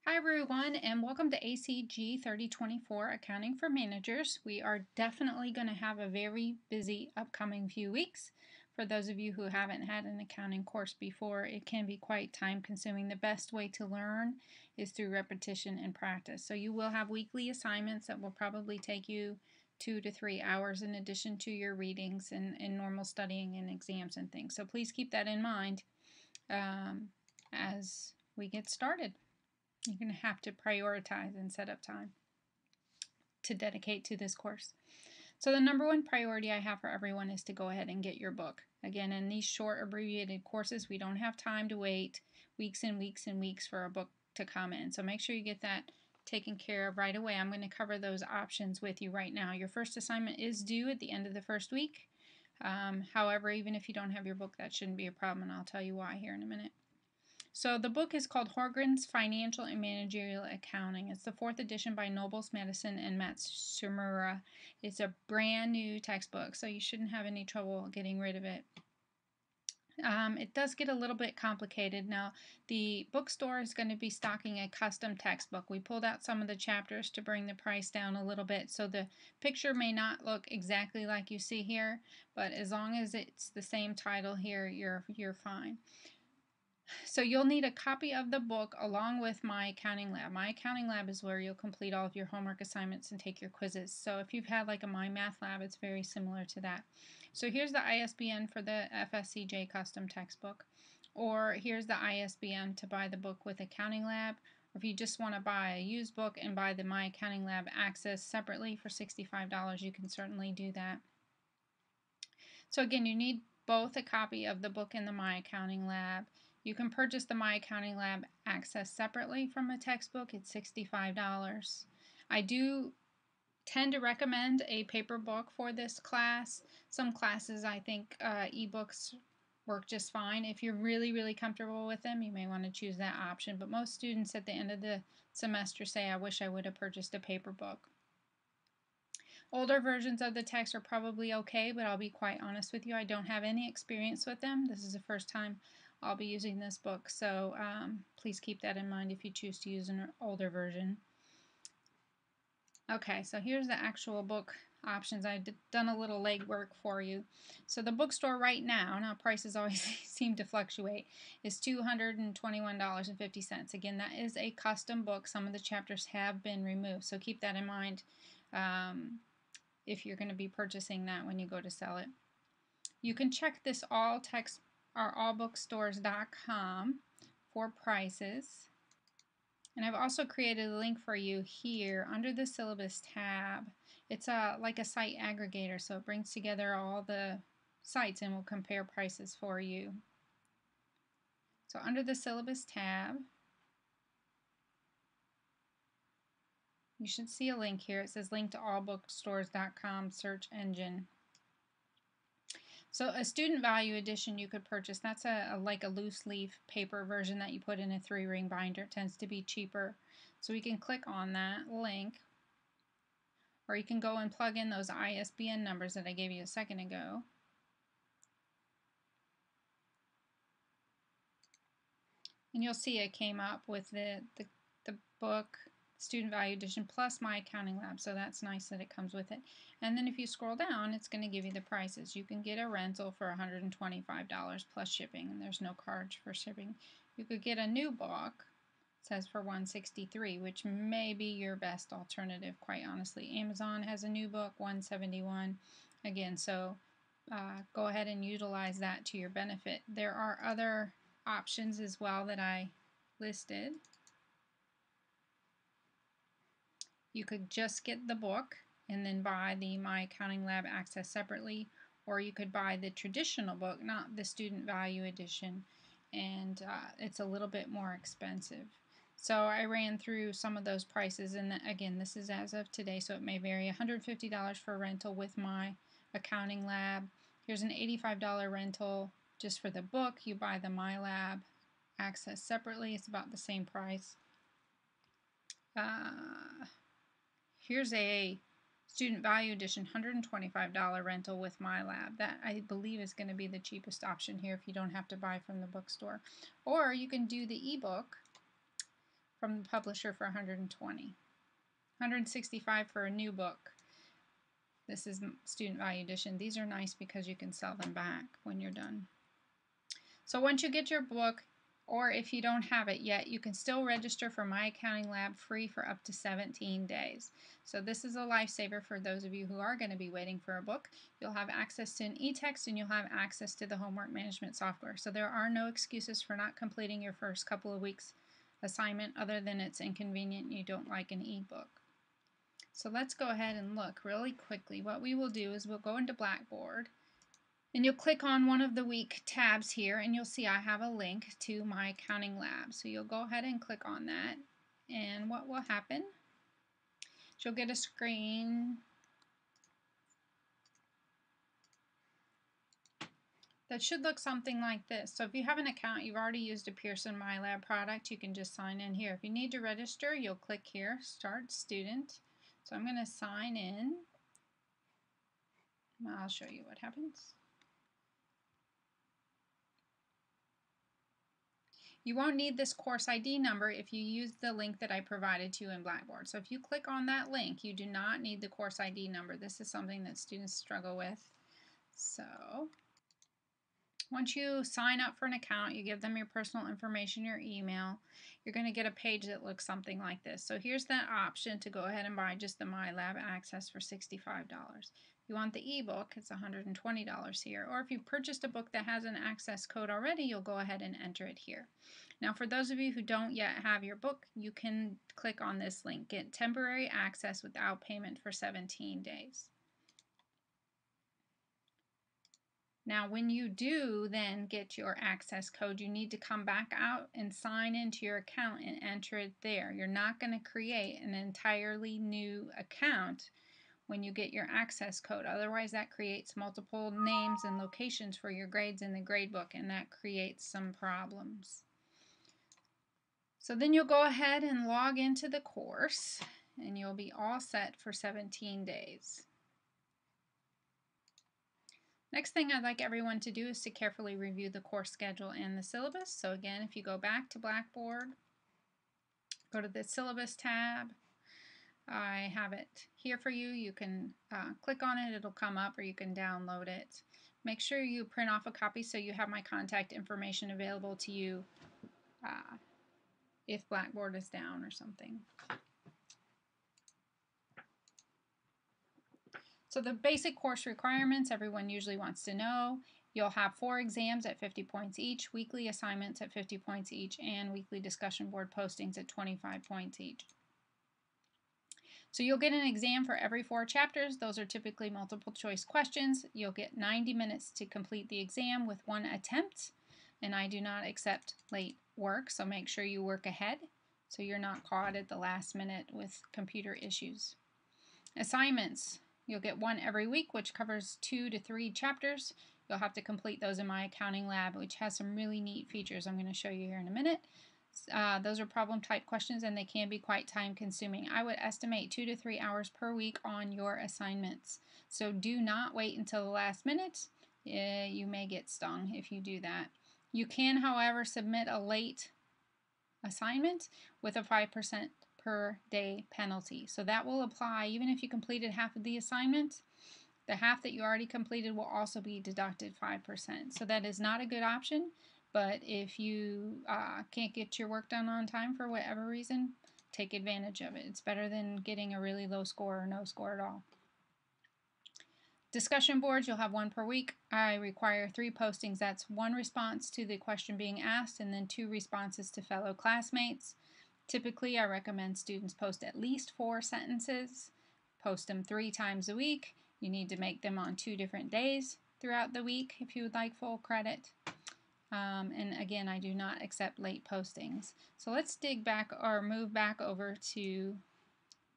Hi everyone, and welcome to ACG3024 Accounting for Managers. We are definitely going to have a very busy upcoming few weeks. For those of you who haven't had an accounting course before, it can be quite time consuming. The best way to learn is through repetition and practice. So you will have weekly assignments that will probably take you 2 to 3 hours in addition to your readings and normal studying and exams and things. So please keep that in mind as we get started. You're going to have to prioritize and set up time to dedicate to this course. So the number one priority I have for everyone is to go ahead and get your book. Again, in these short abbreviated courses, we don't have time to wait weeks and weeks and weeks for a book to come in. So make sure you get that taken care of right away. I'm going to cover those options with you right now. Your first assignment is due at the end of the first week. However, even if you don't have your book, that shouldn't be a problem, and I'll tell you why here in a minute. So the book is called Horgren's Financial and Managerial Accounting. It's the 4th edition by Nobles Madison and Matsumura. It's a brand new textbook, so you shouldn't have any trouble getting rid of it. It does get a little bit complicated. Now, the bookstore is going to be stocking a custom textbook. We pulled out some of the chapters to bring the price down a little bit, so the picture may not look exactly like you see here, but as long as it's the same title here, you're fine. So you'll need a copy of the book along with My Accounting Lab. My Accounting Lab is where you'll complete all of your homework assignments and take your quizzes. So if you've had like a My Math Lab, it's very similar to that. So here's the ISBN for the FSCJ custom textbook, or here's the ISBN to buy the book with Accounting Lab. Or if you just want to buy a used book and buy the My Accounting Lab Access separately for $65, you can certainly do that. So again, you need both a copy of the book and the My Accounting Lab. You can purchase the My Accounting Lab Access separately from a textbook. It's $65. I do tend to recommend a paper book for this class. Some classes I think ebooks work just fine. If you're really comfortable with them, you may want to choose that option. But most students at the end of the semester say, I wish I would have purchased a paper book. Older versions of the text are probably okay, but I'll be quite honest with you, I don't have any experience with them. This is the first time I'll be using this book, so please keep that in mind if you choose to use an older version. Okay, so here's the actual book options. I've done a little legwork for you. So the bookstore right now prices always seem to fluctuate, is $221.50. Again, that is a custom book. Some of the chapters have been removed, so keep that in mind if you're going to be purchasing that when you go to sell it. You can check this allbookstores.com for prices. And I've also created a link for you here under the syllabus tab. It's like a site aggregator, so it brings together all the sites and will compare prices for you. So under the syllabus tab, you should see a link here. It says link to allbookstores.com search engine. So a student value edition you could purchase. That's like a loose leaf paper version that you put in a 3-ring binder. It tends to be cheaper. So we can click on that link, or you can go and plug in those ISBN numbers that I gave you a second ago. And you'll see it came up with the book, Student Value Edition, plus My Accounting Lab, so that's nice that it comes with it. And then if you scroll down, it's going to give you the prices. You can get a rental for $125 plus shipping, and there's no charge for shipping. You could get a new book, it says for $163, which may be your best alternative, quite honestly. Amazon has a new book, $171. Again, so go ahead and utilize that to your benefit. There are other options as well that I listed. You could just get the book and then buy the My Accounting Lab Access separately, or you could buy the traditional book, not the Student Value Edition, and it's a little bit more expensive. So I ran through some of those prices, and again, this is as of today, so it may vary. $150 for a rental with My Accounting Lab. Here's an $85 rental just for the book. You buy the My Lab Access separately. It's about the same price. Here's a Student Value Edition $125 rental with My Lab. That I believe is going to be the cheapest option here if you don't have to buy from the bookstore. Or you can do the ebook from the publisher for $120. $165 for a new book. This is student value edition. These are nice because you can sell them back when you're done. So once you get your book, or if you don't have it yet, you can still register for My Accounting Lab free for up to 17 days. So this is a lifesaver for those of you who are going to be waiting for a book. You'll have access to an e-text and you'll have access to the homework management software. So there are no excuses for not completing your first couple of weeks assignment other than it's inconvenient and you don't like an e-book. So let's go ahead and look really quickly. What we will do is we'll go into Blackboard. And you'll click on one of the week tabs here and you'll see I have a link to My Accounting Lab. So you'll go ahead and click on that. And what will happen? You'll get a screen that should look something like this. So if you have an account, you've already used a Pearson MyLab product, you can just sign in here. If you need to register, you'll click here, Start Student. So I'm going to sign in. I'll show you what happens. You won't need this course ID number if you use the link that I provided to you in Blackboard. So if you click on that link, you do not need the course ID number. This is something that students struggle with. So once you sign up for an account, you give them your personal information, your email, you're going to get a page that looks something like this. So here's that option to go ahead and buy just the MyLab Access for $65. If you want the ebook, it's $120 here. Or if you purchased a book that has an access code already, you'll go ahead and enter it here. Now for those of you who don't yet have your book, you can click on this link, Get Temporary Access Without Payment for 17 days. Now when you do then get your access code, you need to come back out and sign into your account and enter it there. You're not going to create an entirely new account when you get your access code. Otherwise that creates multiple names and locations for your grades in the gradebook and that creates some problems. So then you'll go ahead and log into the course and you'll be all set for 17 days. Next thing I'd like everyone to do is to carefully review the course schedule and the syllabus. So again, if you go back to Blackboard, go to the syllabus tab. I have it here for you. You can click on it, it'll come up, or you can download it. Make sure you print off a copy so you have my contact information available to you if Blackboard is down or something. So the basic course requirements everyone usually wants to know. You'll have 4 exams at 50 points each, weekly assignments at 50 points each, and weekly discussion board postings at 25 points each. So you'll get an exam for every 4 chapters. Those are typically multiple choice questions. You'll get 90 minutes to complete the exam with 1 attempt, and I do not accept late work, so make sure you work ahead so you're not caught at the last minute with computer issues. Assignments. You'll get 1 every week, which covers 2 to 3 chapters. You'll have to complete those in My Accounting Lab, which has some really neat features I'm going to show you here in a minute. Those are problem type questions and they can be quite time consuming. I would estimate 2 to 3 hours per week on your assignments. So do not wait until the last minute. You may get stung if you do that. You can, however, submit a late assignment with a 5% per day penalty. So that will apply even if you completed half of the assignment. The half that you already completed will also be deducted 5%. So that is not a good option, but if you can't get your work done on time for whatever reason, take advantage of it. It's better than getting a really low score or no score at all. Discussion boards, you'll have 1 per week. I require 3 postings. That's 1 response to the question being asked and then 2 responses to fellow classmates. Typically, I recommend students post at least 4 sentences. Post them 3 times a week. You need to make them on 2 different days throughout the week if you would like full credit. And again, I do not accept late postings. So let's dig back or move back over to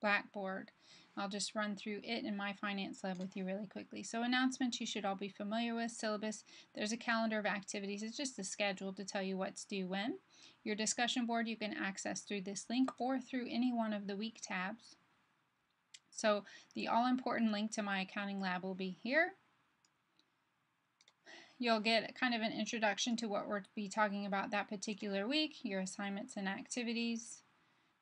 Blackboard. I'll just run through it in My Finance Lab with you really quickly. So announcements you should all be familiar with. Syllabus, there's a calendar of activities. It's just a schedule to tell you what's due when. Your discussion board you can access through this link or through any one of the week tabs. So the all-important link to My Accounting Lab will be here. You'll get kind of an introduction to what we're to be talking about that particular week, your assignments and activities.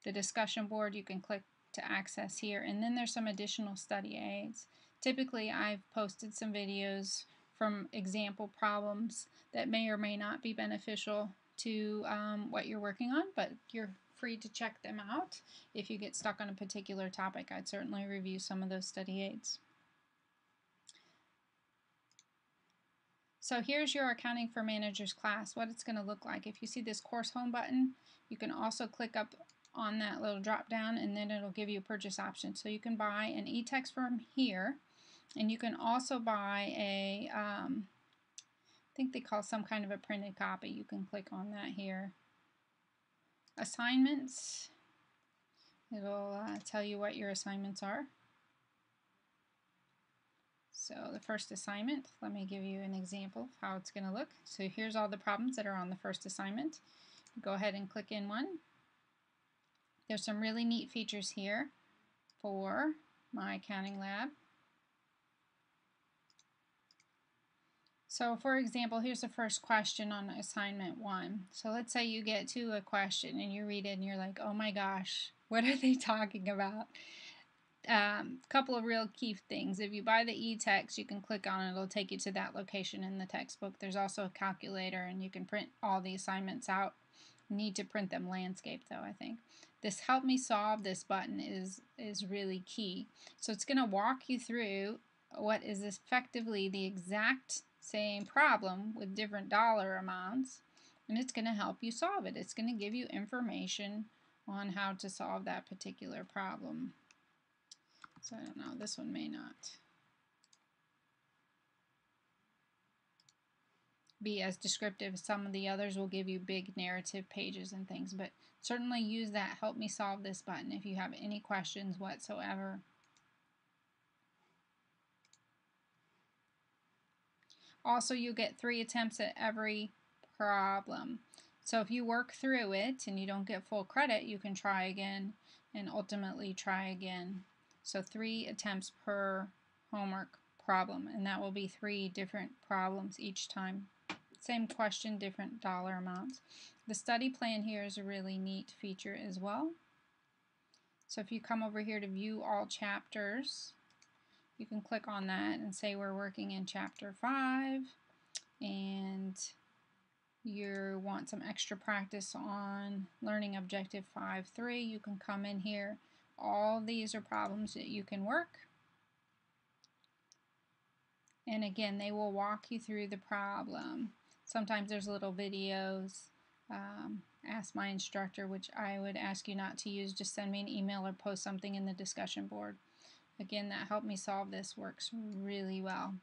The discussion board you can click to access here, and then there's some additional study aids. Typically I've posted some videos from example problems that may or may not be beneficial to what you're working on, but you're free to check them out. If you get stuck on a particular topic, I'd certainly review some of those study aids. So here's your Accounting for Managers class, what it's going to look like. If you see this Course Home button, you can also click up on that little drop down, and then it'll give you a purchase option. So you can buy an e-text from here, and you can also buy a, I think they call some kind of a printed copy. You can click on that here. Assignments, it'll tell you what your assignments are. So the first assignment, let me give you an example of how it's going to look. So here's all the problems that are on the first assignment. Go ahead and click in one. There's some really neat features here for my accounting lab. So for example, here's the first question on assignment 1. So let's say you get to a question and you read it and you're like, oh my gosh, what are they talking about? Couple of real key things. If you buy the e-text, you can click on it. It'll take you to that location in the textbook. There's also a calculator, and you can print all the assignments out. You need to print them landscape, though, I think. This Help Me Solve This button is really key. So it's going to walk you through what is effectively the exact same problem with different dollar amounts, and it's going to help you solve it. It's going to give you information on how to solve that particular problem. So I don't know, this one may not be as descriptive as some of the others. Will give you big narrative pages and things, but certainly use that Help Me Solve This button if you have any questions whatsoever. Also, you get 3 attempts at every problem. So if you work through it and you don't get full credit, you can try again and ultimately try again. So 3 attempts per homework problem, and that will be 3 different problems each time. Same question, different dollar amounts. The study plan here is a really neat feature as well. So if you come over here to view all chapters, you can click on that and say we're working in chapter 5 and you want some extra practice on learning objective 5.3. You can come in here. All these are problems that you can work. And again, they will walk you through the problem. Sometimes there's little videos. Ask my instructor, which I would ask you not to use. Just send me an email or post something in the discussion board. Again, that Help Me Solve This works really well.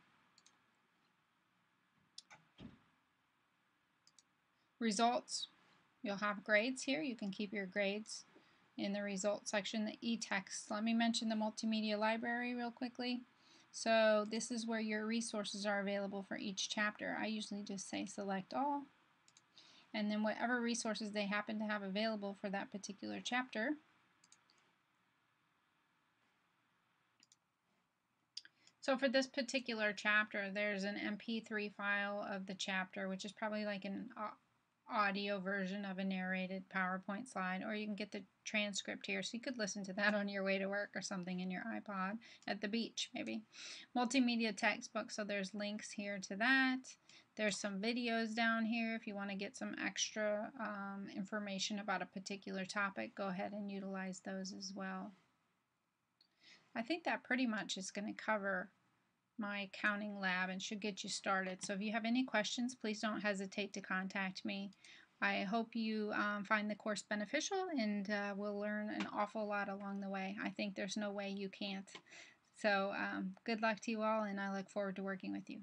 Results. You'll have grades here. You can keep your grades in the results section. The e-text. Let me mention the multimedia library real quickly. So this is where your resources are available for each chapter. I usually just say select all, and then whatever resources they happen to have available for that particular chapter. So for this particular chapter, there's an MP3 file of the chapter, which is probably like an audio version of a narrated PowerPoint slide, or you can get the transcript here, so you could listen to that on your way to work or something in your iPod at the beach maybe. Multimedia textbook, so there's links here to that. There's some videos down here if you want to get some extra information about a particular topic. Go ahead and utilize those as well. I think that pretty much is going to cover my accounting lab and should get you started. So if you have any questions, please don't hesitate to contact me. I hope you find the course beneficial and will learn an awful lot along the way. I think there's no way you can't. So good luck to you all, and I look forward to working with you.